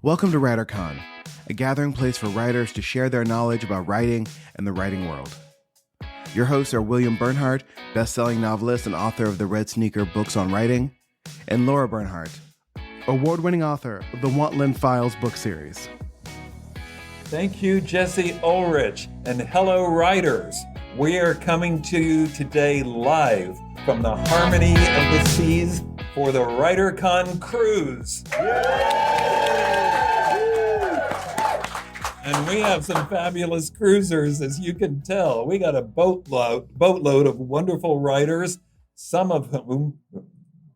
Welcome to WriterCon, a gathering place for writers to share their knowledge about writing and the writing world. Your hosts are William Bernhardt, best-selling novelist and author of the Red Sneaker books on writing, and Lara Bernhardt, award-winning author of the Wantland Files book series. Thank you, Jesse Ulrich, and hello, writers. We are coming to you today live from the Harmony of the Seas for the WriterCon Cruise. And we have some fabulous cruisers, as you can tell. We got a boatload of wonderful writers, some of whom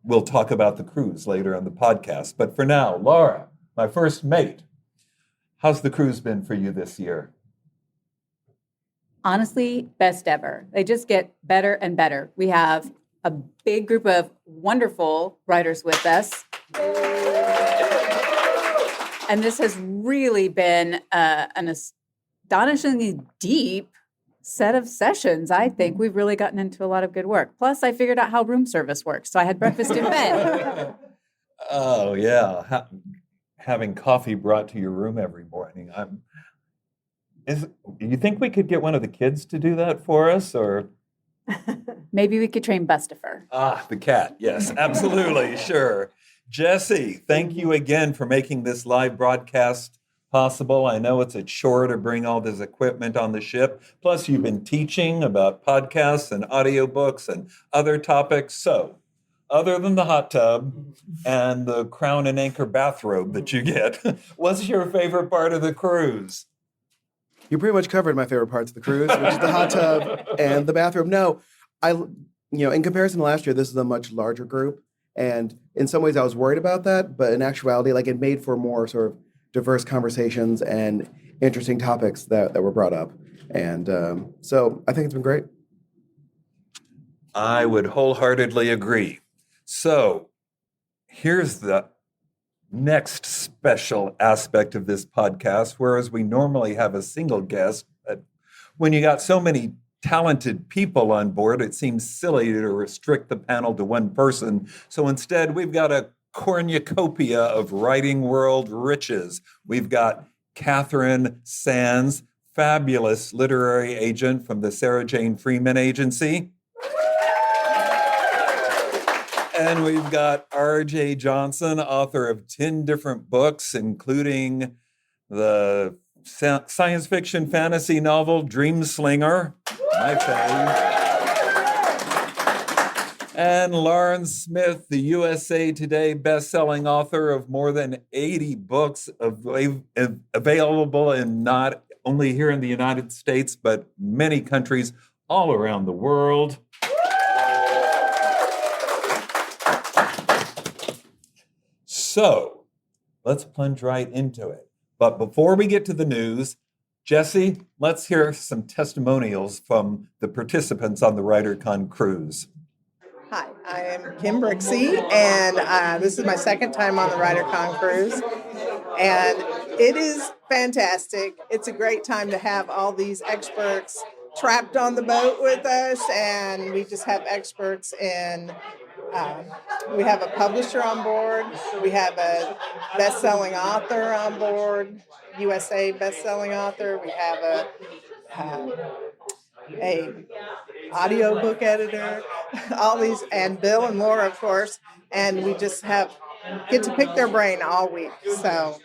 we'll talk about the cruise later on the podcast. But for now, Lara, my first mate, how's the cruise been for you this year? Honestly, best ever. They just get better and better. We have a big group of wonderful writers with us. And this has really been an astonishingly deep set of sessions. I think we've really gotten into a lot of good work. Plus, I figured out how room service works, so I had breakfast in bed. Oh, yeah. Having coffee brought to your room every morning. You think we could get one of the kids to do that for us, or? Maybe we could train Bustifer. The cat. Yes, absolutely. Sure. Jesse, thank you again for making this live broadcast possible. I know it's a chore to bring all this equipment on the ship. Plus, you've been teaching about podcasts and audiobooks and other topics. So, other than the hot tub and the Crown and Anchor bathrobe that you get, what's your favorite part of the cruise? You pretty much covered my favorite parts of the cruise, which is the hot tub and the bathroom. No, in comparison to last year, this is a much larger group. And in some ways I was worried about that, but in actuality, it made for more sort of diverse conversations and interesting topics that were brought up. And so I think it's been great. I would wholeheartedly agree. So here's the next special aspect of this podcast, whereas we normally have a single guest, but when you got so many talented people on board, it seems silly to restrict the panel to one person. So instead, we've got a cornucopia of writing world riches. We've got Katharine Sands, fabulous literary agent from the Sarah Jane Freeman Agency. And we've got R.J. Johnson, author of 10 different books, including the science fiction fantasy novel Dream Slinger, my fave. And Lauren Smith, the USA Today-bestselling author of more than 80 books available in not only here in the United States, but many countries all around the world. So let's plunge right into it. But before we get to the news, Jesse, let's hear some testimonials from the participants on the WriterCon Cruise. Hi, I am Kim Brixey, and this is my second time on the WriterCon Cruise, and it is fantastic. It's a great time to have all these experts trapped on the boat with us, and we just have experts in we have a publisher on board. We have a best-selling author on board, USA best-selling author. We have a audiobook editor, all these, and Bill and Laura, of course. And we just get to pick their brain all week. So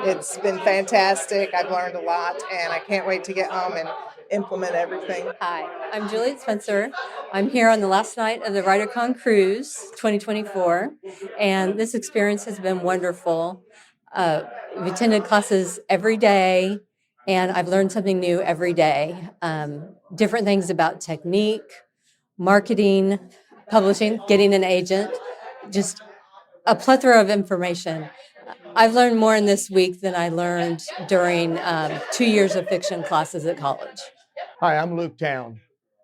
it's been fantastic. I've learned a lot, and I can't wait to get home and implement everything. Hi, I'm Juliet Spencer. I'm here on the last night of the WriterCon Cruise 2024, and this experience has been wonderful. We've attended classes every day, and I've learned something new every day. Different things about technique, marketing, publishing, getting an agent, just a plethora of information. I've learned more in this week than I learned during 2 years of fiction classes at college. Hi, I'm Luke Town,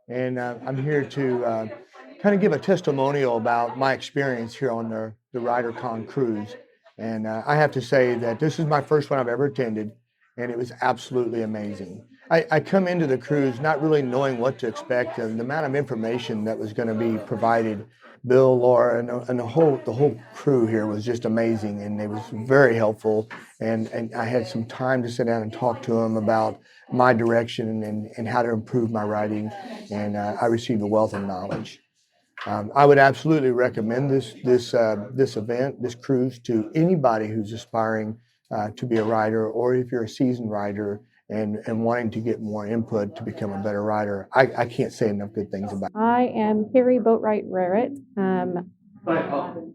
and I'm here to kind of give a testimonial about my experience here on the WriterCon Cruise. And I have to say that this is my first one I've ever attended, and it was absolutely amazing. I come into the cruise not really knowing what to expect, and the amount of information that was going to be provided Bill, Laura, and the whole crew here was just amazing, and it was very helpful. And I had some time to sit down and talk to them about my direction and how to improve my writing, and I received a wealth of knowledge. I would absolutely recommend this event, this cruise, to anybody who's aspiring to be a writer, or if you're a seasoned writer and wanting to get more input to become a better writer. I can't say enough good things about it. I am Carrie Boatwright Rarrett.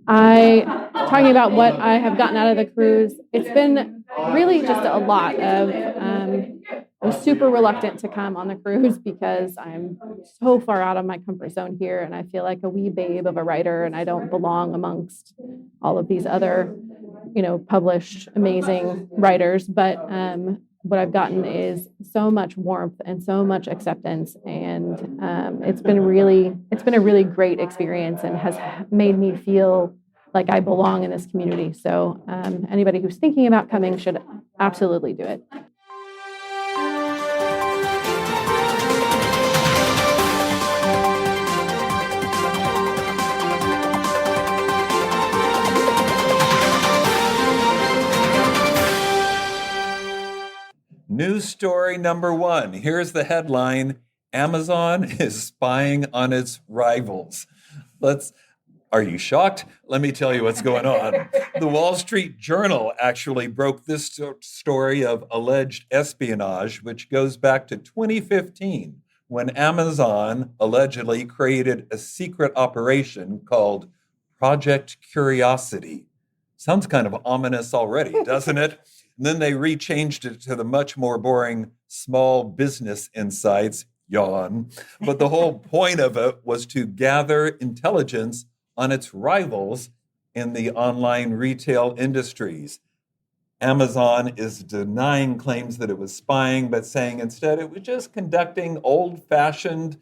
I talking about what I have gotten out of the cruise. It's been really just a lot of. I was super reluctant to come on the cruise because I'm so far out of my comfort zone here, and I feel like a wee babe of a writer, and I don't belong amongst all of these other, published amazing writers. But what I've gotten is so much warmth and so much acceptance, and it's been a really great experience and has made me feel like I belong in this community. So anybody who's thinking about coming should absolutely do it. News story number 1. Here's the headline: Amazon is spying on its rivals. Are you shocked? Let me tell you what's going on. The Wall Street Journal actually broke this story of alleged espionage, which goes back to 2015, when Amazon allegedly created a secret operation called Project Curiosity. Sounds kind of ominous already, doesn't it? And then they rechanged it to the much more boring Small Business Insights, yawn. But the whole point of it was to gather intelligence on its rivals in the online retail industries. Amazon is denying claims that it was spying, but saying instead it was just conducting old-fashioned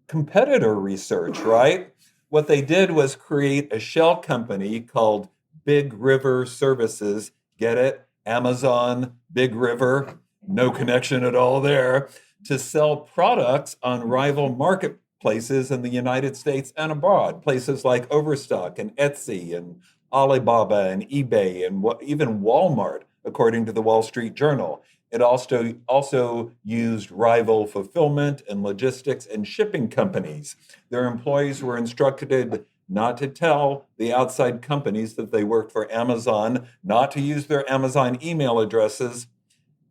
competitor research, right? What they did was create a shell company called Big River Services. Get it? Amazon, Big River, no connection at all there, to sell products on rival marketplaces in the United States and abroad, places like Overstock and Etsy and Alibaba and eBay and even Walmart, according to the Wall Street Journal. It also used rival fulfillment and logistics and shipping companies. Their employees were instructed not to tell the outside companies that they worked for Amazon, not to use their Amazon email addresses.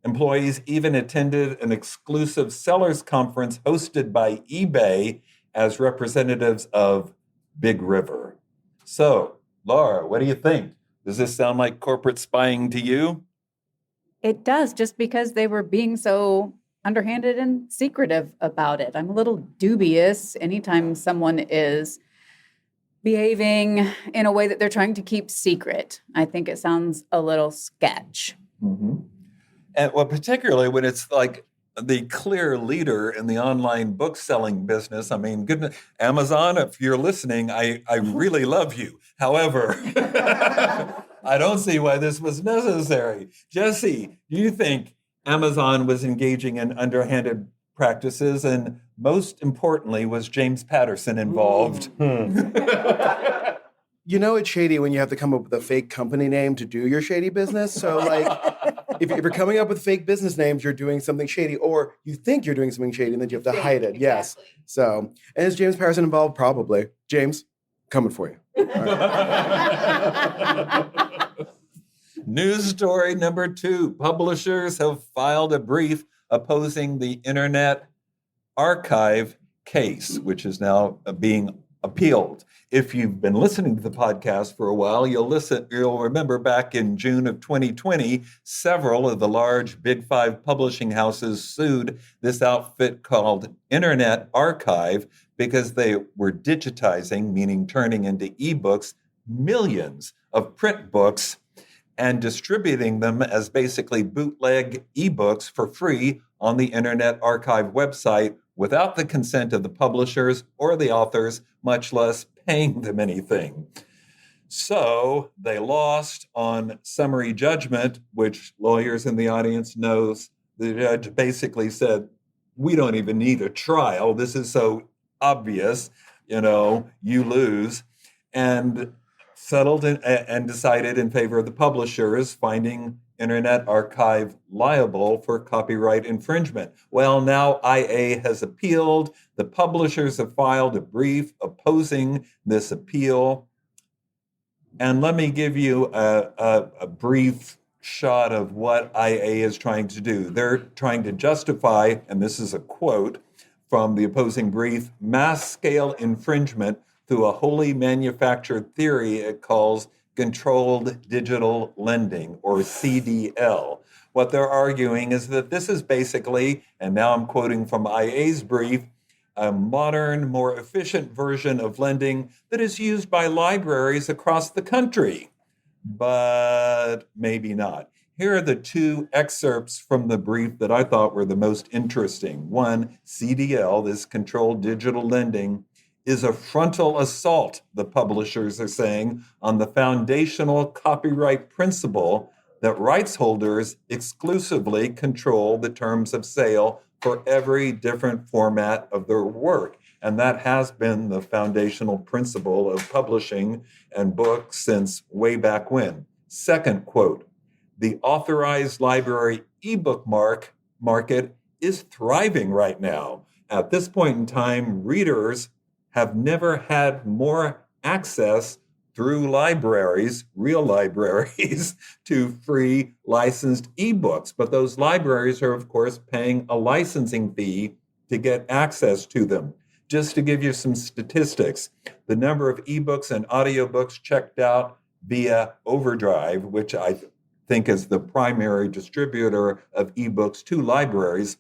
Employees even attended an exclusive sellers conference hosted by eBay as representatives of Big River. So, Lara, what do you think? Does this sound like corporate spying to you? It does, just because they were being so underhanded and secretive about it. I'm a little dubious anytime someone is behaving in a way that they're trying to keep secret. I think it sounds a little sketch. Mm-hmm. And well, particularly when it's like the clear leader in the online book selling business. I mean, goodness, Amazon, if you're listening, I really love you. However, I don't see why this was necessary. Jesse, do you think Amazon was engaging in underhanded practices? And most importantly, was James Patterson involved? You know it's shady when you have to come up with a fake company name to do your shady business. So, like, if you're coming up with fake business names, you're doing something shady, or you think you're doing something shady, and then you have to hide it. Yes. So, and is James Patterson involved? Probably. James, coming for you. All right. News story number 2. Publishers have filed a brief opposing the Internet Archive case, which is now being appealed. If you've been listening to the podcast for a while, you'll remember back in June of 2020, several of the large Big Five publishing houses sued this outfit called Internet Archive because they were digitizing, meaning turning into ebooks, millions of print books and distributing them as basically bootleg ebooks for free on the Internet Archive website without the consent of the publishers or the authors, much less paying them anything. So they lost on summary judgment, which lawyers in the audience knows. The judge basically said, we don't even need a trial. This is so obvious. you lose. And settled and decided in favor of the publishers, finding Internet Archive liable for copyright infringement. Well, now IA has appealed. The publishers have filed a brief opposing this appeal. And let me give you a brief shot of what IA is trying to do. They're trying to justify, and this is a quote from the opposing brief, mass-scale infringement through a wholly manufactured theory it calls controlled digital lending, or CDL. What they're arguing is that this is basically, and now I'm quoting from IA's brief, a modern, more efficient version of lending that is used by libraries across the country. But maybe not. Here are the two excerpts from the brief that I thought were the most interesting. One, CDL, this controlled digital lending, is a frontal assault, the publishers are saying, on the foundational copyright principle that rights holders exclusively control the terms of sale for every different format of their work. And that has been the foundational principle of publishing and books since way back when. Second quote, the authorized library ebook market is thriving right now. At this point in time, readers have never had more access through libraries, real libraries, to free licensed ebooks. But those libraries are, of course, paying a licensing fee to get access to them. Just to give you some statistics, the number of ebooks and audiobooks checked out via Overdrive, which I think is the primary distributor of ebooks to libraries,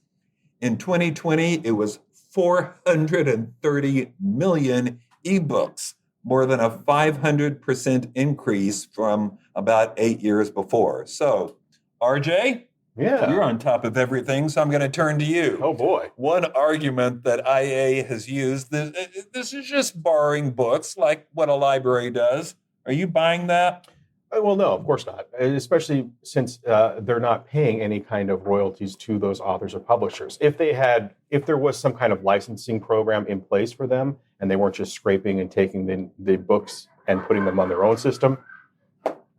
in 2020, it was 430 million ebooks, more than a 500% increase from about 8 years before. So, RJ, you're on top of everything, so I'm going to turn to you. Oh, boy. One argument that IA has used, this is just borrowing books like what a library does. Are you buying that? Well, no, of course not, especially since they're not paying any kind of royalties to those authors or publishers. If there was some kind of licensing program in place for them and they weren't just scraping and taking the books and putting them on their own system,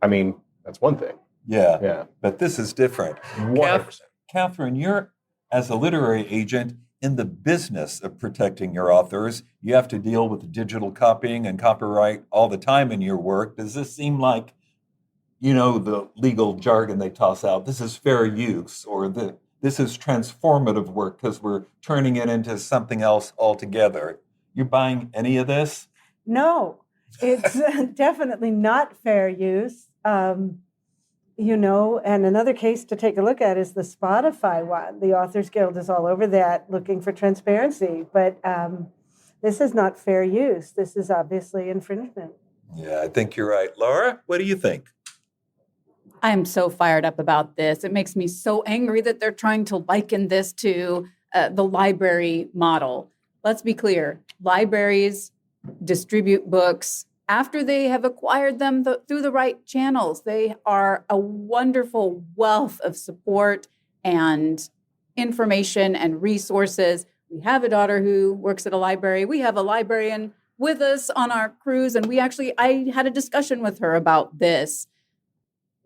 I mean, that's one thing. Yeah. But this is different. 100%. Katharine, you're, as a literary agent, in the business of protecting your authors. You have to deal with digital copying and copyright all the time in your work. Does this seem like, the legal jargon they toss out, this is fair use, or this is transformative work because we're turning it into something else altogether? You buying any of this? No, it's definitely not fair use. And another case to take a look at is the Spotify one. The Authors Guild is all over that, looking for transparency. But this is not fair use. This is obviously infringement. Yeah, I think you're right. Lara, what do you think? I'm so fired up about this. It makes me so angry that they're trying to liken this to the library model. Let's be clear. Libraries distribute books after they have acquired them through the right channels. They are a wonderful wealth of support and information and resources. We have a daughter who works at a library. We have a librarian with us on our cruise, and I had a discussion with her about this.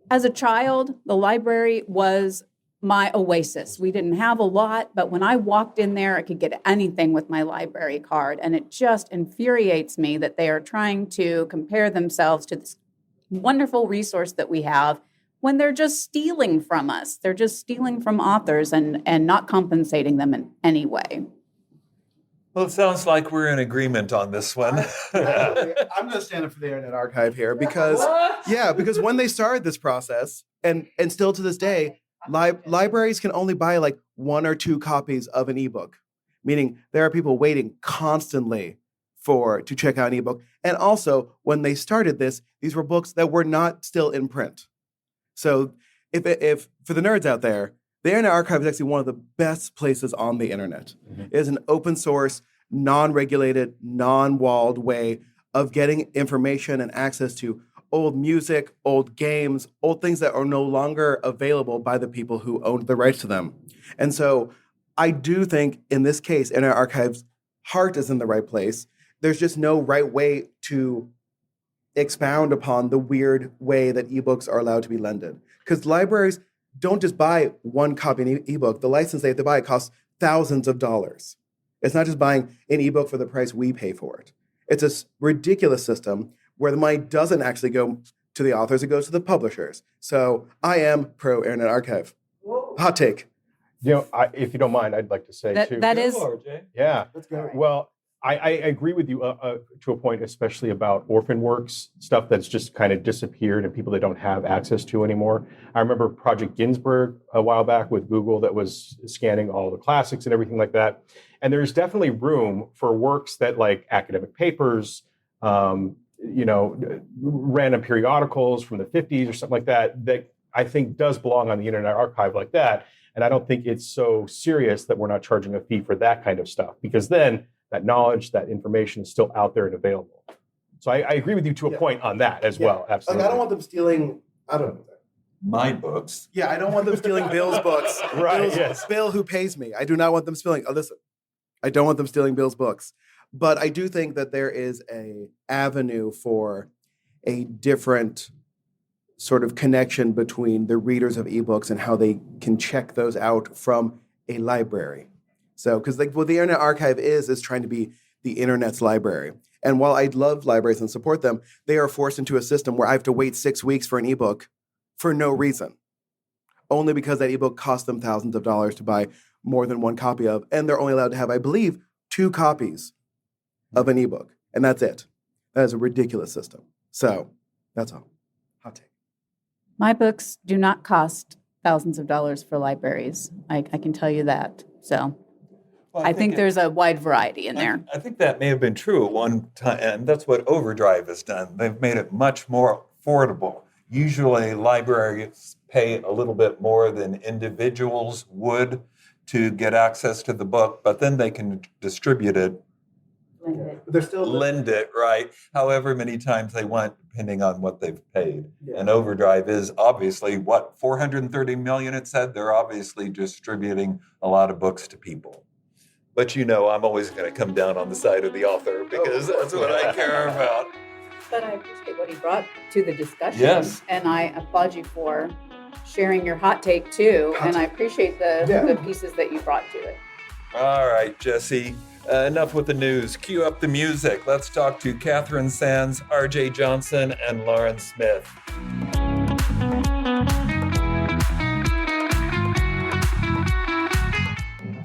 As a child, the library was my oasis. We didn't have a lot, but when I walked in there, I could get anything with my library card. And it just infuriates me that they are trying to compare themselves to this wonderful resource that we have when they're just stealing from us. They're just stealing from authors and not compensating them in any way. Well, it sounds like we're in agreement on this one. I'm going to stand up for the Internet Archive here because when they started this process, and still to this day, libraries can only buy like 1 or 2 copies of an ebook, meaning there are people waiting constantly to check out an ebook. And also, when they started this, these were books that were not still in print. So if for the nerds out there, the Internet Archive is actually one of the best places on the internet. Mm-hmm. It is an open source, non-regulated, non-walled way of getting information and access to old music, old games, old things that are no longer available by the people who owned the rights to them. And so I do think in this case, Internet Archive's heart is in the right place. there's just no right way to expound upon the weird way that ebooks are allowed to be lended. Because libraries don't just buy one copy of an ebook. The license they have to buy costs thousands of dollars. It's not just buying an ebook for the price we pay for it. It's a ridiculous system where the money doesn't actually go to the authors, it goes to the publishers. So I am pro Internet Archive. Hot take. If you don't mind, I'd like to say too. that is Yeah. Let's go. Well, I agree with you to a point, especially about orphan works, stuff that's just kind of disappeared and people that don't have access to anymore. I remember Project Ginsburg a while back with Google that was scanning all the classics and everything like that. And there's definitely room for works that like academic papers, random periodicals from the 50s or something like that, that I think does belong on the Internet Archive like that. And I don't think it's so serious that we're not charging a fee for that kind of stuff, because then that knowledge, that information is still out there and available. So I agree with you to a point on that as well. Absolutely. Like, I don't want them stealing, I don't know. My books. Yeah, I don't want them stealing Bill's books. Right, yes. Bill, who pays me. I do not want them stealing. Oh, listen, I don't want them stealing Bill's books. But I do think that there is a avenue for a different sort of connection between the readers of ebooks and how they can check those out from a library. So, because like what the Internet Archive is trying to be the internet's library. And while I love libraries and support them, they are forced into a system where I have to wait 6 weeks for an ebook for no reason, only because that ebook cost them thousands of dollars to buy more than one copy of, and they're only allowed to have, I believe, 2 copies of an ebook, and that's it. That is a ridiculous system. So that's all. Hot take. my books do not cost thousands of dollars for libraries. I can tell you that. So Well, I think there's a wide variety in there. I think that may have been true at one time, and that's what Overdrive has done. They've made it much more affordable. Usually, libraries pay a little bit more than individuals would to get access to the book, but then they can distribute it, They're still lend it, right? However many times they want, depending on what they've paid. Yeah. And Overdrive is obviously, 430 million it said? They're obviously distributing a lot of books to people. But I'm always going to come down on the side of the author because that's what I care about. But I appreciate what he brought to the discussion. Yes. And I applaud you for sharing your hot take too. And I appreciate the pieces that you brought to it. All right, Jesse. Enough with the news. Cue up the music. Let's talk to Katharine Sands, R.J. Johnson, and Lauren Smith.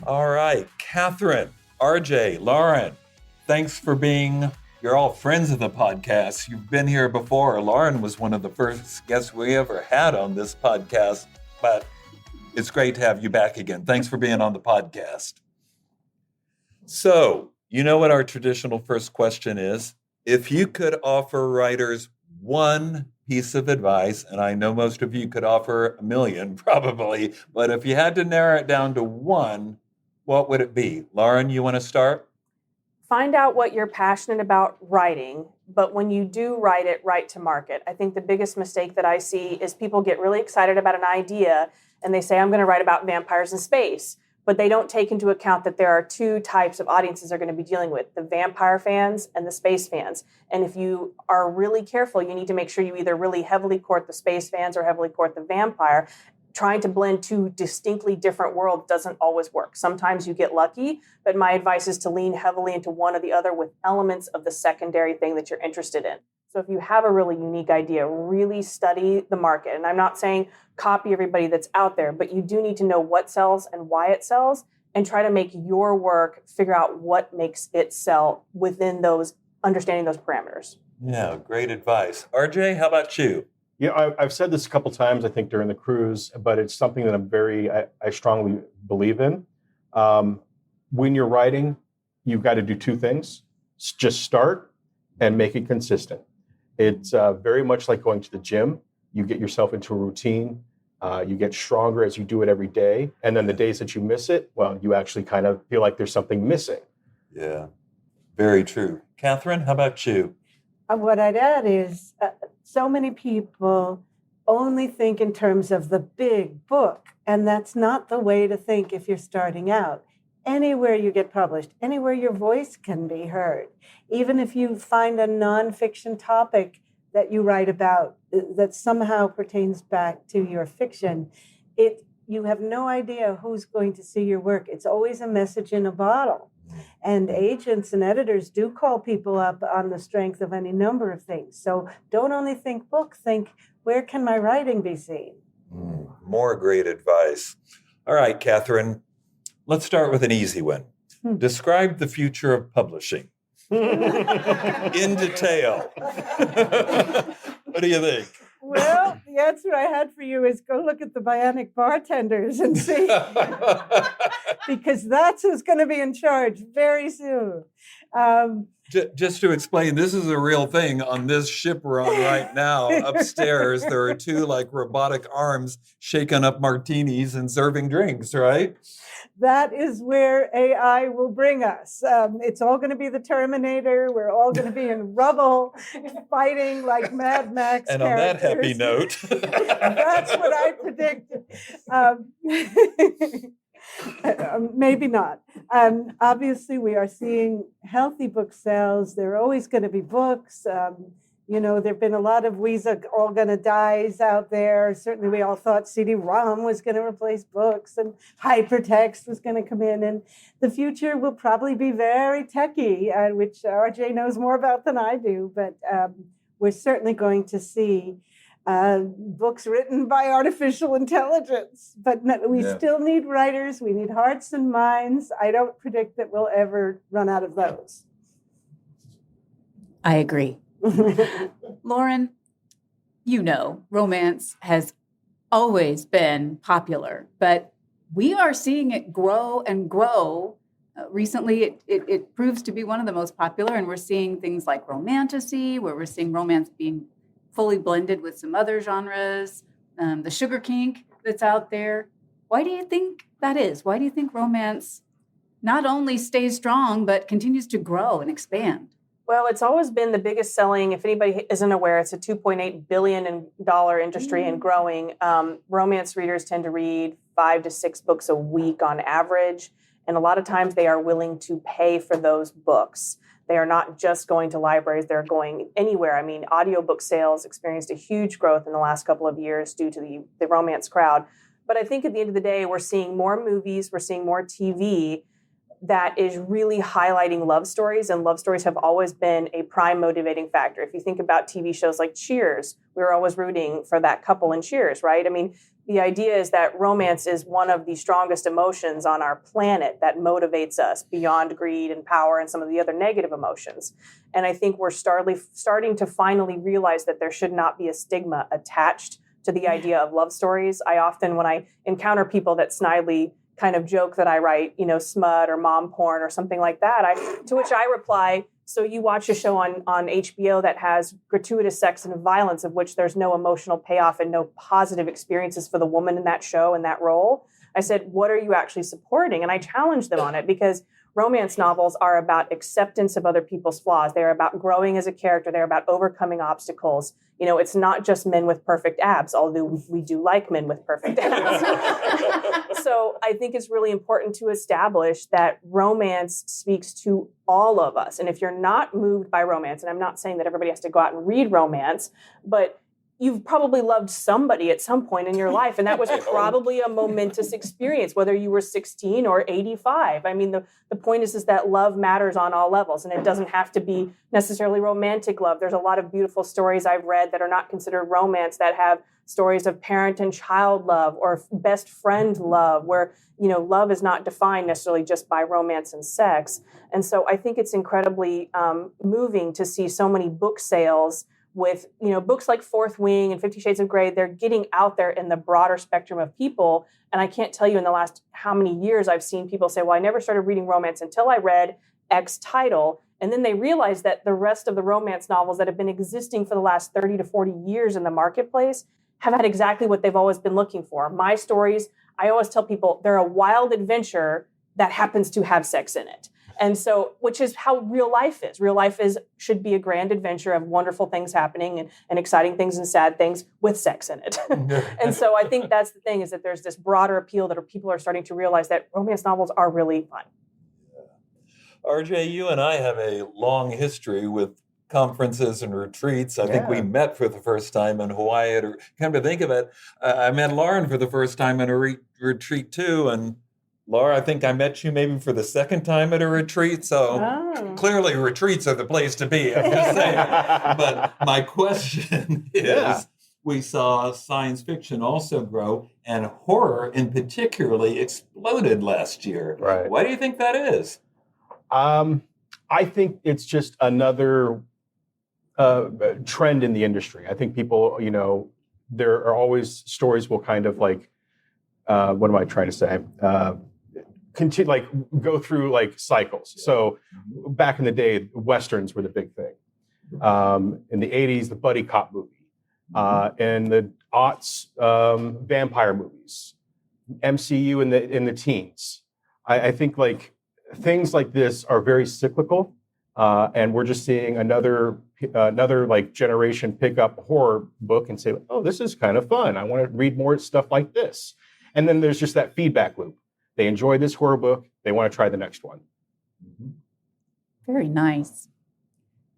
All right, Katharine, R.J., Lauren, thanks for being. You're all friends of the podcast. You've been here before. Lauren was one of the first guests we ever had on this podcast, but it's great to have you back again. Thanks for being on the podcast. So, you know what our traditional first question is? If you could offer writers one piece of advice, and I know most of you could offer a million probably, but if you had to narrow it down to one, what would it be? Lauren, you want to start? Find out what you're passionate about writing, but when you do write it, write to market. I think the biggest mistake that I see is people get really excited about an idea and they say, I'm going to write about vampires in space. But they don't take into account that there are 2 types of audiences they're going to be dealing with, the vampire fans and the space fans. And if you are really careful, you need to make sure you either really heavily court the space fans or heavily court the vampire. Trying to blend 2 distinctly different worlds doesn't always work. Sometimes you get lucky, but my advice is to lean heavily into one or the other with elements of the secondary thing that you're interested in. So if you have a really unique idea, really study the market. And I'm not saying copy everybody that's out there, but you do need to know what sells and why it sells and try to make your work figure out what makes it sell within those, understanding those parameters. Yeah, great advice. RJ, how about you? Yeah, I've said this a couple times, I think, during the cruise, but it's something that I strongly believe in. When you're writing, you've got to do 2 things. Just start and make it consistent. It's very much like going to the gym. You get yourself into a routine. You get stronger as you do it every day. And then the days that you miss it, well, you actually kind of feel like there's something missing. Yeah, very true. Katharine, how about you? What I'd add is so many people only think in terms of the big book, and that's not the way to think if you're starting out. anywhere you get published, anywhere your voice can be heard. Even if you find a nonfiction topic that you write about that somehow pertains back to your fiction, you have no idea who's going to see your work. It's always a message in a bottle. And agents and editors do call people up on the strength of any number of things. So don't only think book, think, where can my writing be seen? More great advice. All right, Katharine, let's start with an easy one. Describe the future of publishing in detail. What do you think? Well, the answer I had for you is go look at the bionic bartenders and see, because that's who's going to be in charge very soon. Just to explain, this is a real thing on this ship we're on right now. Upstairs, there are two like robotic arms shaking up martinis and serving drinks, right? That is where AI will bring us. It's all going to be the Terminator. We're all going to be in rubble, fighting like Mad Max. And on that happy note, that's what I predicted. Maybe not. Obviously, we are seeing healthy book sales. There are always going to be books. There have been a lot of "we's all gonna dies" out there. Certainly, we all thought CD-ROM was going to replace books and hypertext was going to come in. And the future will probably be very techy, which RJ knows more about than I do. But we're certainly going to see books written by artificial intelligence. But we still need writers. We need hearts and minds. I don't predict that we'll ever run out of those. I agree. Lauren, romance has always been popular, but we are seeing it grow and grow. Recently, it proves to be one of the most popular, and we're seeing things like romantasy, where we're seeing romance being fully blended with some other genres, the sugar kink that's out there. Why do you think that is? Why do you think romance not only stays strong, but continues to grow and expand? Well, it's always been the biggest selling. If anybody isn't aware, it's a $2.8 billion industry and growing. Romance readers tend to read 5 to 6 books a week on average. And a lot of times they are willing to pay for those books. They are not just going to libraries, they're going anywhere. I mean, audiobook sales experienced a huge growth in the last couple of years due to the romance crowd. But I think at the end of the day, we're seeing more movies, we're seeing more TV that is really highlighting love stories, and love stories have always been a prime motivating factor. If you think about TV shows like Cheers, we were always rooting for that couple in Cheers, right? I mean, the idea is that romance is one of the strongest emotions on our planet that motivates us beyond greed and power and some of the other negative emotions. And I think we're starting to finally realize that there should not be a stigma attached to the idea of love stories. I often, when I encounter people that snidely kind of joke that I write, smut or mom porn or something like that, to which I reply, so you watch a show on HBO that has gratuitous sex and violence, of which there's no emotional payoff and no positive experiences for the woman in that show and that role. I said, what are you actually supporting? And I challenged them on it, because romance novels are about acceptance of other people's flaws. They're about growing as a character. They're about overcoming obstacles. It's not just men with perfect abs, although we do like men with perfect abs. So I think it's really important to establish that romance speaks to all of us. And if you're not moved by romance, and I'm not saying that everybody has to go out and read romance, but you've probably loved somebody at some point in your life, and that was probably a momentous experience, whether you were 16 or 85. I mean, the point is that love matters on all levels, and it doesn't have to be necessarily romantic love. There's a lot of beautiful stories I've read that are not considered romance, that have stories of parent and child love or best friend love, where love is not defined necessarily just by romance and sex. And so I think it's incredibly moving to see so many book sales with books like Fourth Wing and 50 Shades of Grey. They're getting out there in the broader spectrum of people. And I can't tell you in the last how many years I've seen people say, well, I never started reading romance until I read X title. And then they realize that the rest of the romance novels that have been existing for the last 30 to 40 years in the marketplace have had exactly what they've always been looking for. My stories, I always tell people, they're a wild adventure that happens to have sex in it. And so, which is how real life is. Real life should be a grand adventure of wonderful things happening and exciting things and sad things with sex in it. And so I think that's the thing, is that there's this broader appeal that people are starting to realize that romance novels are really fun. RJ, you and I have a long history with conferences and retreats. I think we met for the first time in Hawaii. Come to think of it, I met Lauren for the first time at a retreat too. And Laura, I think I met you maybe for the second time at a retreat. So clearly retreats are the place to be, I'm just saying. But my question is, we saw science fiction also grow, and horror in particularly exploded last year. Right. Why do you think that is? I think it's just another trend in the industry. I think people, there are always stories will kind of like, what am I trying to say? Continue, like go through like cycles. So back in the day, Westerns were the big thing. In the 80s, the buddy cop movie. In the aughts, vampire movies. MCU in the teens. I think like things like this are very cyclical. And we're just seeing another like generation pick up a horror book and say, oh, this is kind of fun. I want to read more stuff like this. And then there's just that feedback loop. They enjoy this horror book. They want to try the next one. Very nice.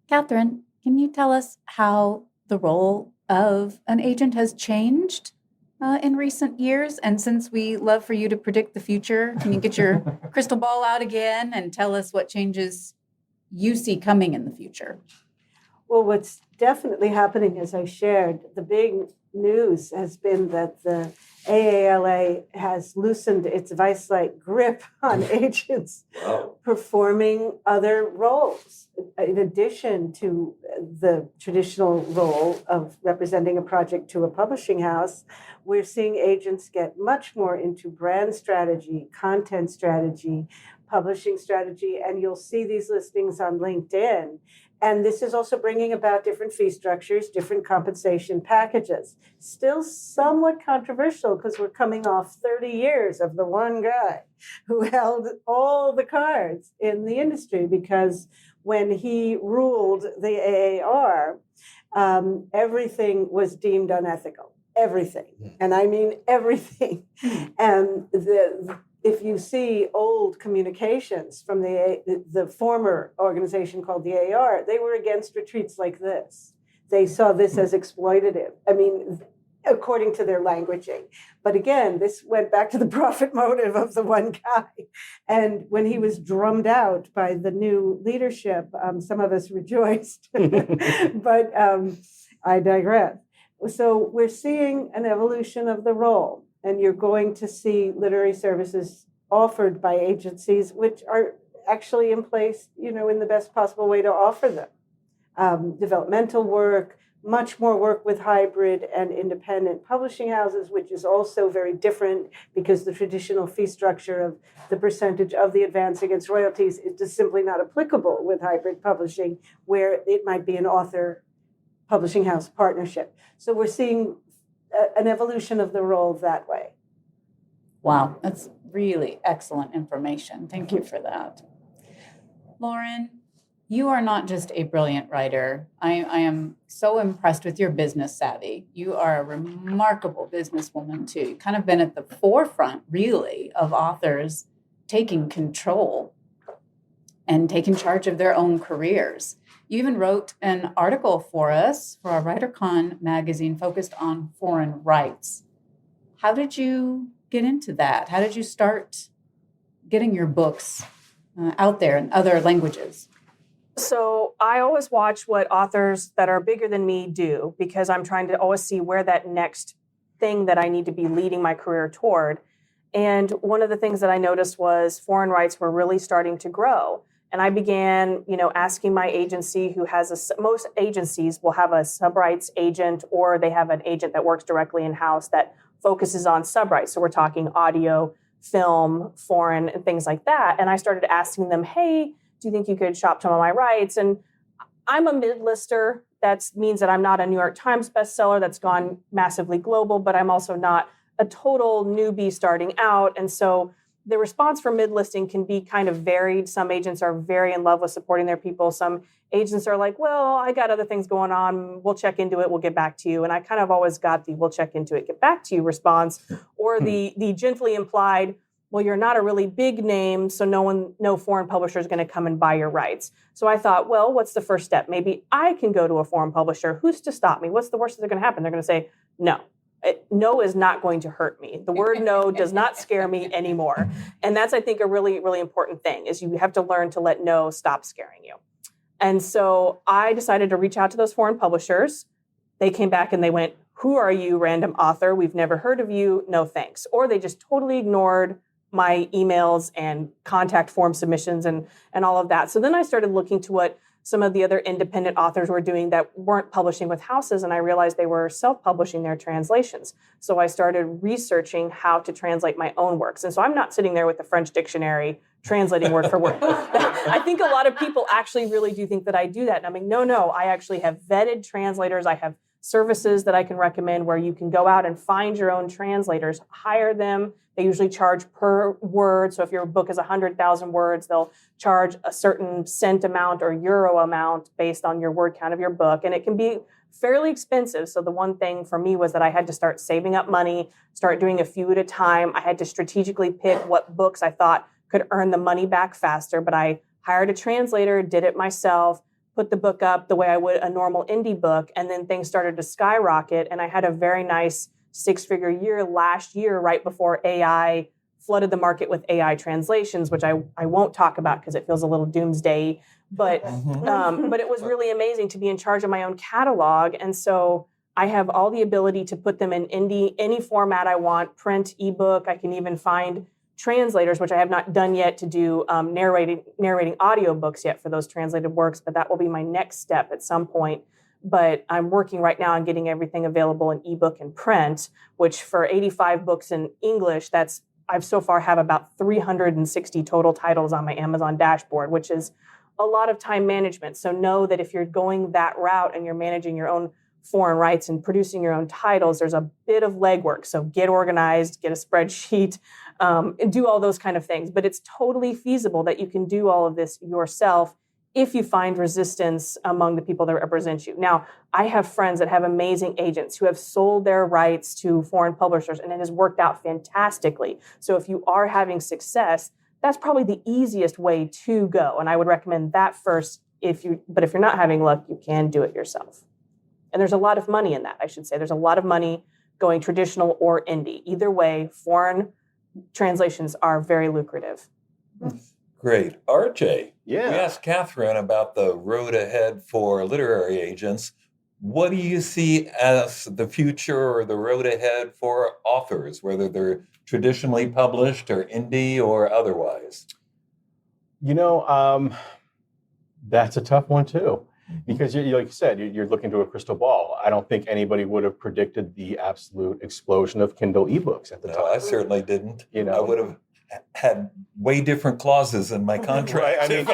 Katharine, can you tell us how the role of an agent has changed in recent years? And since we love for you to predict the future, can you get your crystal ball out again and tell us what changes you see coming in the future? Well, what's definitely happening, as I shared, the big news has been that the AALA has loosened its vice-like grip on agents performing other roles. In addition to the traditional role of representing a project to a publishing house, we're seeing agents get much more into brand strategy, content strategy, publishing strategy, and you'll see these listings on LinkedIn. And this is also bringing about different fee structures, different compensation packages. Still somewhat controversial because we're coming off 30 years of the one guy who held all the cards in the industry, because when he ruled the AAR, everything was deemed unethical. Everything. And I mean everything. And if you see old communications from the former organization called the AR, they were against retreats like this. They saw this as exploitative. I mean, according to their languaging. But again, this went back to the profit motive of the one guy. And when he was drummed out by the new leadership, some of us rejoiced. But I digress. So we're seeing an evolution of the role. And you're going to see literary services offered by agencies, which are actually in place, in the best possible way to offer them. Developmental work, much more work with hybrid and independent publishing houses, which is also very different because the traditional fee structure of the percentage of the advance against royalties is just simply not applicable with hybrid publishing, where it might be an author publishing house partnership. So we're seeing an evolution of the role that way. Wow, that's really excellent information. Thank you for that. Lauren, you are not just a brilliant writer. I am so impressed with your business savvy. You are a remarkable businesswoman too. You've kind of been at the forefront, really, of authors taking control and taking charge of their own careers. You even wrote an article for us for our WriterCon magazine focused on foreign rights. How did you get into that? How did you start getting your books out there in other languages? So I always watch what authors that are bigger than me do, because I'm trying to always see where that next thing that I need to be leading my career toward. And one of the things that I noticed was foreign rights were really starting to grow. And I began, asking my agency, who has most agencies will have a subrights agent, or they have an agent that works directly in-house that focuses on subrights. So we're talking audio, film, foreign, and things like that. And I started asking them, hey, do you think you could shop some of my rights? And I'm a mid-lister. That means that I'm not a New York Times bestseller that's gone massively global, but I'm also not a total newbie starting out. And so the response for mid-listing can be kind of varied. Some agents are very in love with supporting their people. Some agents are like, well, I got other things going on. We'll check into it. We'll get back to you. And I kind of always got the we'll check into it, get back to you response, or the gently implied, well, you're not a really big name, so no foreign publisher is going to come and buy your rights. So I thought, well, what's the first step? Maybe I can go to a foreign publisher. Who's to stop me? What's the worst that's going to happen? They're going to say, no. No is not going to hurt me. The word no does not scare me anymore. And that's, I think, a really, really important thing is you have to learn to let no stop scaring you. And so I decided to reach out to those foreign publishers. They came back and they went, who are you, random author? We've never heard of you. No thanks. Or they just totally ignored my emails and contact form submissions and all of that. So then I started looking to what some of the other independent authors were doing that weren't publishing with houses, and I realized they were self-publishing their translations. So I started researching how to translate my own works. And so I'm not sitting there with the French dictionary translating word for word. I think a lot of people actually really do think that I do that. And I'm like, no, I actually have vetted translators. I have services that I can recommend where you can go out and find your own translators, hire them. They usually charge per word. So if your book is 100,000 words, they'll charge a certain cent amount or euro amount based on your word count of your book. And it can be fairly expensive. So the one thing for me was that I had to start saving up money, start doing a few at a time. I had to strategically pick what books I thought could earn the money back faster. But I hired a translator, did it myself, put the book up the way I would a normal indie book. And then things started to skyrocket. And I had a very nice 6-figure year last year, right before AI flooded the market with AI translations, which I won't talk about because it feels a little doomsday. But it was really amazing to be in charge of my own catalog. And so I have all the ability to put them in any format I want, print, ebook. I can even find translators, which I have not done yet, to do narrating audiobooks yet for those translated works, but that will be my next step at some point. But I'm working right now on getting everything available in ebook and print, which for 85 books in English, I've so far have about 360 total titles on my Amazon dashboard, which is a lot of time management. So know that if you're going that route and you're managing your own foreign rights and producing your own titles, there's a bit of legwork. So get organized, get a spreadsheet, and do all those kind of things. But it's totally feasible that you can do all of this yourself if you find resistance among the people that represent you. Now, I have friends that have amazing agents who have sold their rights to foreign publishers, and it has worked out fantastically. So if you are having success, that's probably the easiest way to go. And I would recommend that first. But if you're not having luck, you can do it yourself. And there's a lot of money in that, I should say. There's a lot of money going traditional or indie. Either way, foreign translations are very lucrative. Great. RJ, Yeah. we asked Katharine about the road ahead for literary agents. What do you see as the future or the road ahead for authors, whether they're traditionally published or indie or otherwise? That's a tough one too, because like you said, you're looking to a crystal ball. I don't think anybody would have predicted the absolute explosion of Kindle ebooks at the time. No, I certainly didn't. You know, I would have had way different clauses in my contract. Right, I mean,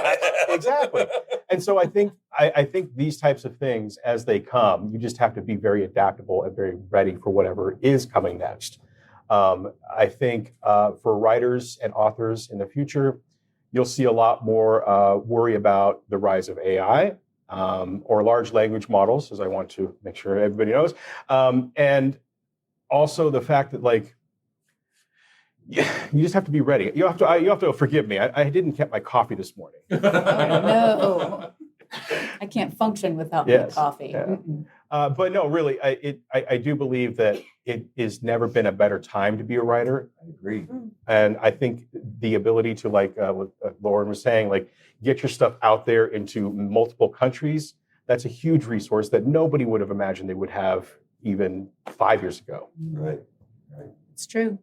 exactly. And so I think these types of things, as they come, you just have to be very adaptable and very ready for whatever is coming next. I think for writers and authors in the future, you'll see a lot more worry about the rise of AI or large language models, as I want to make sure everybody knows. And also the fact that, like, you just have to be ready. You have to forgive me. I didn't get my coffee this morning. Oh, no. I can't function without my coffee. Yeah. But no, really, I do believe that it has never been a better time to be a writer. I agree. And I think the ability to, like what Lauren was saying, like, get your stuff out there into multiple countries, that's a huge resource that nobody would have imagined they would have even 5 years ago. Right. It's true.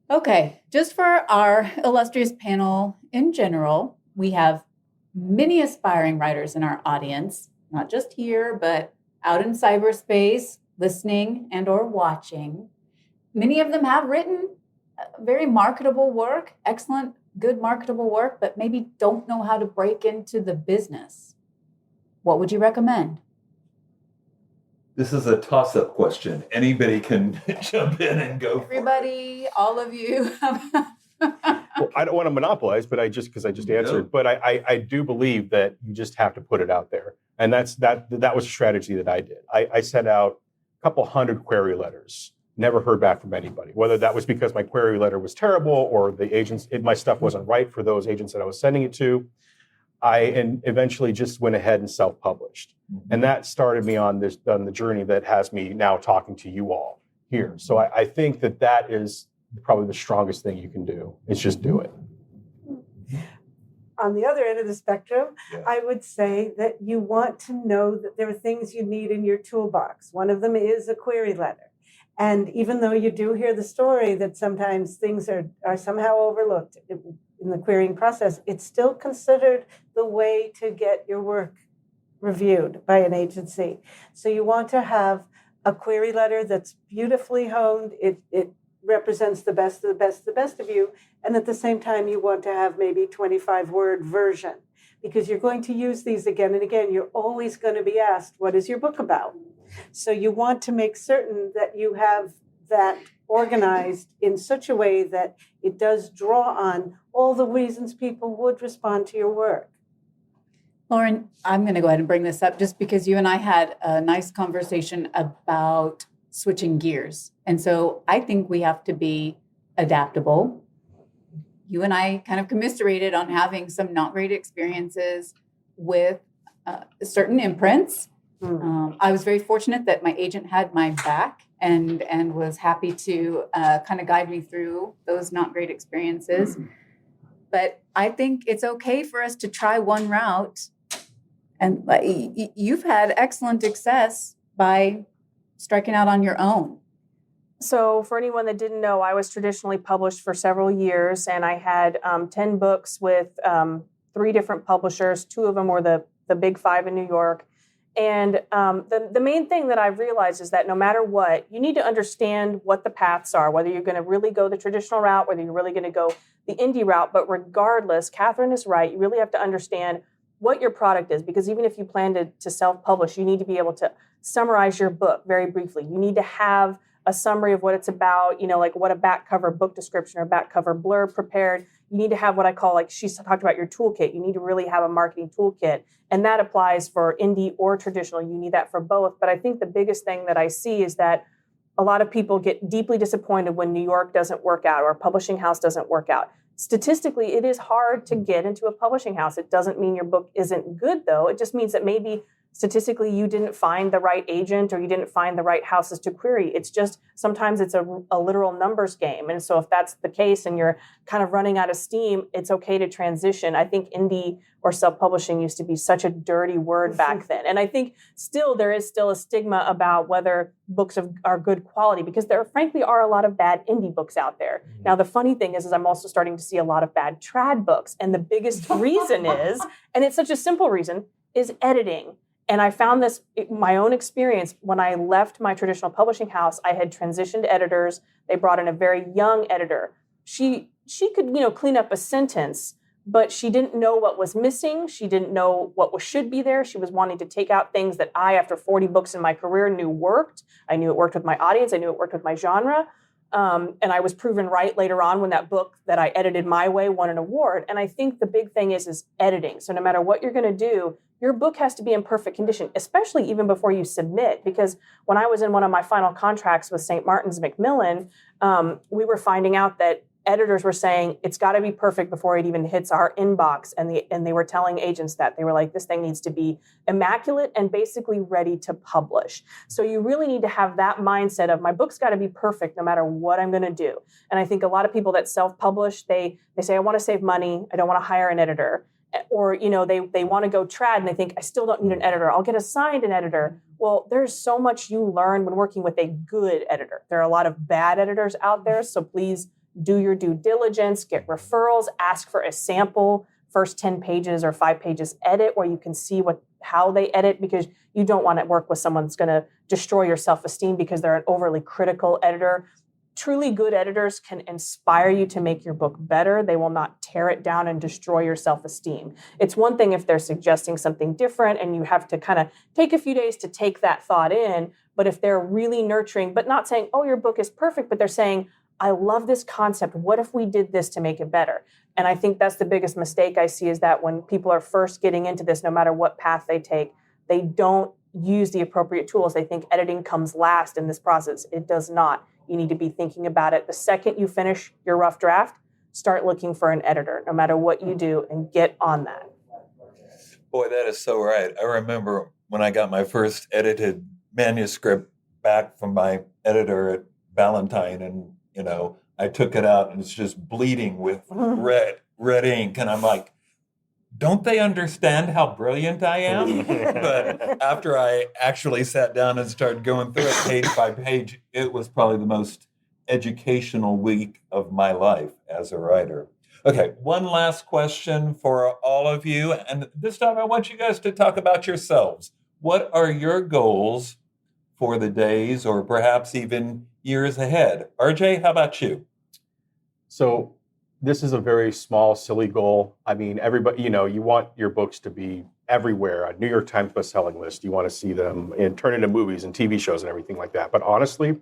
Okay, just for our illustrious panel in general, we have many aspiring writers in our audience, not just here, but out in cyberspace, listening and or watching. Many of them have written very marketable work, excellent, good marketable work, but maybe don't know how to break into the business. What would you recommend? This is a toss-up question. Anybody can jump in and go for it. Everybody, all of you. Well, I don't want to monopolize, but I just answered. No. But I do believe that you just have to put it out there, and that was a strategy that I did. I sent out a couple hundred query letters. Never heard back from anybody. Whether that was because my query letter was terrible or the agents, my stuff wasn't right for those agents that I was sending it to. I eventually just went ahead and self-published, and that started me on the journey that has me now talking to you all here. So I think that is probably the strongest thing you can do. Is just do it. On the other end of the spectrum, Yeah. I would say that you want to know that there are things you need in your toolbox. One of them is a query letter. And even though you do hear the story that sometimes things are somehow overlooked in the querying process, it's still considered the way to get your work reviewed by an agency. So you want to have a query letter that's beautifully honed. It represents the best of the best of the best of you. And at the same time, you want to have maybe 25-word version, because you're going to use these again and again. You're always going to be asked, what is your book about? So you want to make certain that you have that organized in such a way that it does draw on all the reasons people would respond to your work. Lauren, I'm going to go ahead and bring this up just because you and I had a nice conversation about switching gears. And so I think we have to be adaptable. You and I kind of commiserated on having some not great experiences with certain imprints. I was very fortunate that my agent had my back and was happy to kind of guide me through those not great experiences. But I think it's okay for us to try one route. And you've had excellent success by striking out on your own. So for anyone that didn't know, I was traditionally published for several years, and I had 10 books with 3 different publishers. 2 of them were the big 5 in New York. And the main thing that I've realized is that no matter what, you need to understand what the paths are, whether you're going to really go the traditional route, whether you're really going to go the indie route. But regardless, Katharine is right. You really have to understand what your product is, because even if you plan to self-publish, you need to be able to summarize your book very briefly. You need to have a summary of what it's about, like what a back cover book description or back cover blurb prepared. You need to have what I call, like she talked about, your toolkit. You need to really have a marketing toolkit. And that applies for indie or traditional. You need that for both. But I think the biggest thing that I see is that a lot of people get deeply disappointed when New York doesn't work out or a publishing house doesn't work out. Statistically, it is hard to get into a publishing house. It doesn't mean your book isn't good, though. It just means that maybe statistically you didn't find the right agent or you didn't find the right houses to query. It's just sometimes it's a literal numbers game. And so if that's the case and you're kind of running out of steam, it's okay to transition. I think indie or self-publishing used to be such a dirty word back then. And I think there is still a stigma about whether books are good quality, because there frankly are a lot of bad indie books out there. Now, the funny thing is I'm also starting to see a lot of bad trad books. And the biggest reason is, and it's such a simple reason, is editing. And I found this, my own experience, when I left my traditional publishing house, I had transitioned editors. They brought in a very young editor. She could, clean up a sentence, but she didn't know what was missing. She didn't know what should be there. She was wanting to take out things that I, after 40 books in my career, knew worked. I knew it worked with my audience. I knew it worked with my genre. And I was proven right later on when that book that I edited my way won an award. And I think the big thing is editing. So no matter what you're going to do, your book has to be in perfect condition, especially even before you submit. Because when I was in one of my final contracts with St. Martin's Macmillan, we were finding out that editors were saying it's got to be perfect before it even hits our inbox. And they were telling agents that. They were like, this thing needs to be immaculate and basically ready to publish. So you really need to have that mindset of, my book's got to be perfect no matter what I'm going to do. And I think a lot of people that self-publish, they say, I want to save money. I don't want to hire an editor. Or, they want to go trad and they think, I still don't need an editor. I'll get assigned an editor. Well, there's so much you learn when working with a good editor. There are a lot of bad editors out there. So please do your due diligence, get referrals, ask for a sample, first 10 pages or 5 pages edit where you can see how they edit, because you don't want to work with someone that's going to destroy your self-esteem because they're an overly critical editor. Truly good editors can inspire you to make your book better. They will not tear it down and destroy your self-esteem. It's one thing if they're suggesting something different and you have to kind of take a few days to take that thought in, But if they're really nurturing, but not saying, oh, your book is perfect, but they're saying, I love this concept. What if we did this to make it better? And I think that's the biggest mistake I see, is that when people are first getting into this, no matter what path they take, they don't use the appropriate tools. They think editing comes last in this process. It does not. You need to be thinking about it. The second you finish your rough draft, start looking for an editor, no matter what you do, and get on that. Boy, that is so right. I remember when I got my first edited manuscript back from my editor at Valentine, and I took it out and it's just bleeding with red ink, and I'm like, don't they understand how brilliant I am? But after I actually sat down and started going through it page by page, it was probably the most educational week of my life as a writer. Okay, one last question for all of you. And this time I want you guys to talk about yourselves. What are your goals for the days or perhaps even years ahead? RJ, how about you? So this is a very small, silly goal. I mean, everybody, you want your books to be everywhere, a New York Times bestselling list. You want to see them and turn into movies and TV shows and everything like that. But honestly,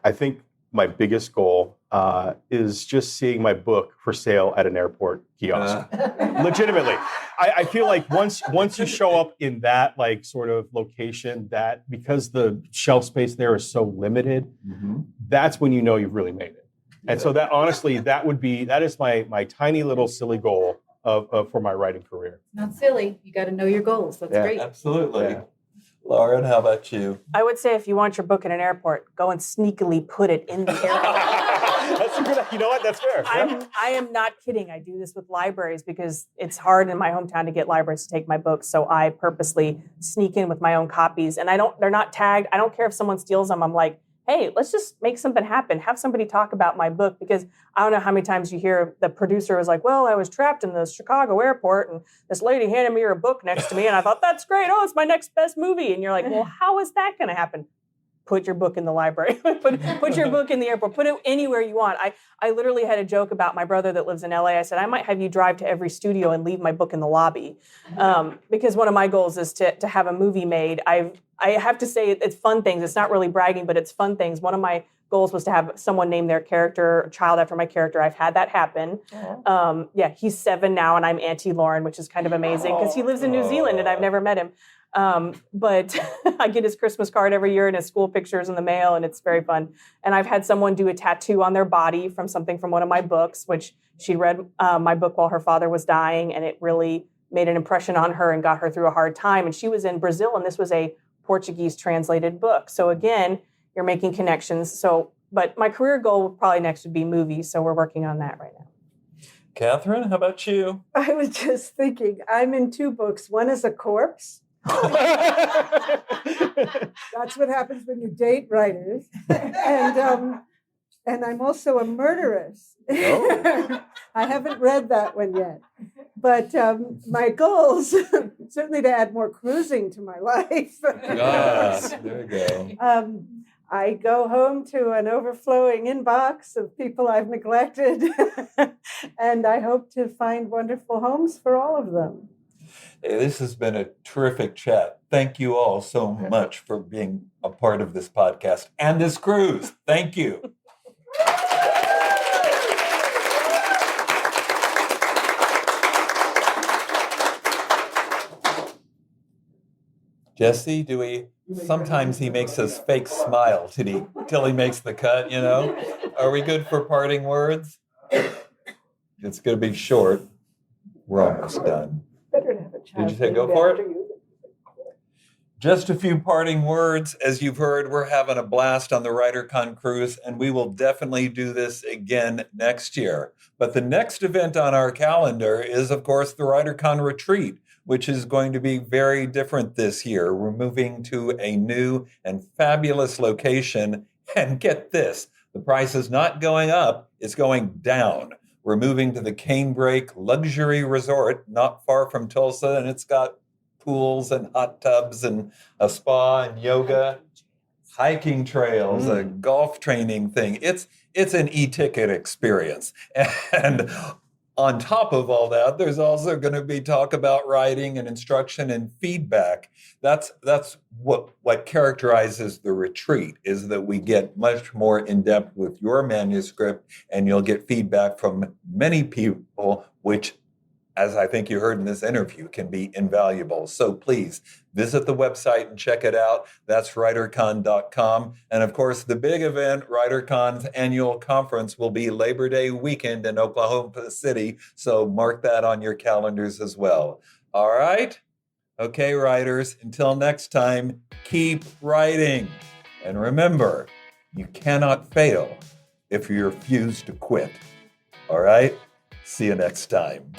I think my biggest goal is just seeing my book for sale at an airport kiosk. Legitimately, I feel like once you show up in that sort of location, that because the shelf space there is so limited, that's when you know you've really made it. And so that honestly, that is my tiny little silly goal for my writing career. Not silly. You got to know your goals. That's great. Absolutely. Yeah. Lauren, how about you? I would say if you want your book in an airport, go and sneakily put it in the airport. That's a good. You know what? That's fair. I am not kidding. I do this with libraries because it's hard in my hometown to get libraries to take my books. So I purposely sneak in with my own copies, and they're not tagged. I don't care if someone steals them. I'm like, hey, let's just make something happen. Have somebody talk about my book, because I don't know how many times you hear the producer was like, well, I was trapped in the Chicago airport and this lady handed me her book next to me and I thought, that's great. Oh, it's my next best movie. And you're like, well, how is that going to happen? Put your book in the library. put your book in the airport. Put it anywhere you want. I literally had a joke about my brother that lives in LA. I said, I might have you drive to every studio and leave my book in the lobby. Because one of my goals is to have a movie made. I have to say it's fun things. It's not really bragging, but it's fun things. One of my goals was to have someone name their character, a child after my character. I've had that happen. He's 7 now and I'm Auntie Lauren, which is kind of amazing because he lives in New Zealand and I've never met him. But I get his Christmas card every year and his school pictures in the mail, and it's very fun. And I've had someone do a tattoo on their body from something from one of my books, which she read my book while her father was dying, and it really made an impression on her and got her through a hard time. And she was in Brazil, and this was a Portuguese translated book. So again, you're making connections. But my career goal probably next would be movies. So we're working on that right now. Katharine, how about you? I was just thinking, I'm in 2 books. One is a corpse. That's what happens when you date writers. And I'm also a murderess. Oh. I haven't read that one yet. But my goals, certainly to add more cruising to my life. There you go. I go home to an overflowing inbox of people I've neglected. And I hope to find wonderful homes for all of them. Hey, this has been a terrific chat. Thank you all so much for being a part of this podcast and this cruise. Thank you. Jesse, sometimes he makes us fake smile till he makes the cut, Are we good for parting words? It's going to be short. We're almost done. Did you say go for it? Just a few parting words. As you've heard, we're having a blast on the WriterCon Cruise, and we will definitely do this again next year. But the next event on our calendar is, of course, the WriterCon Retreat, which is going to be very different this year. We're moving to a new and fabulous location. And get this, the price is not going up, it's going down. We're moving to the Canebrake Luxury Resort, not far from Tulsa, and it's got pools and hot tubs and a spa and yoga, hiking trails, a golf training thing. It's an e-ticket experience. And on top of all that, there's also going to be talk about writing and instruction and feedback. That's what characterizes the retreat, is that we get much more in depth with your manuscript, and you'll get feedback from many people, which, as I think you heard in this interview, can be invaluable. So please visit the website and check it out. That's WriterCon.com. And of course, the big event, WriterCon's annual conference, will be Labor Day weekend in Oklahoma City. So mark that on your calendars as well. All right? Okay, writers, until next time, keep writing. And remember, you cannot fail if you refuse to quit. All right? See you next time.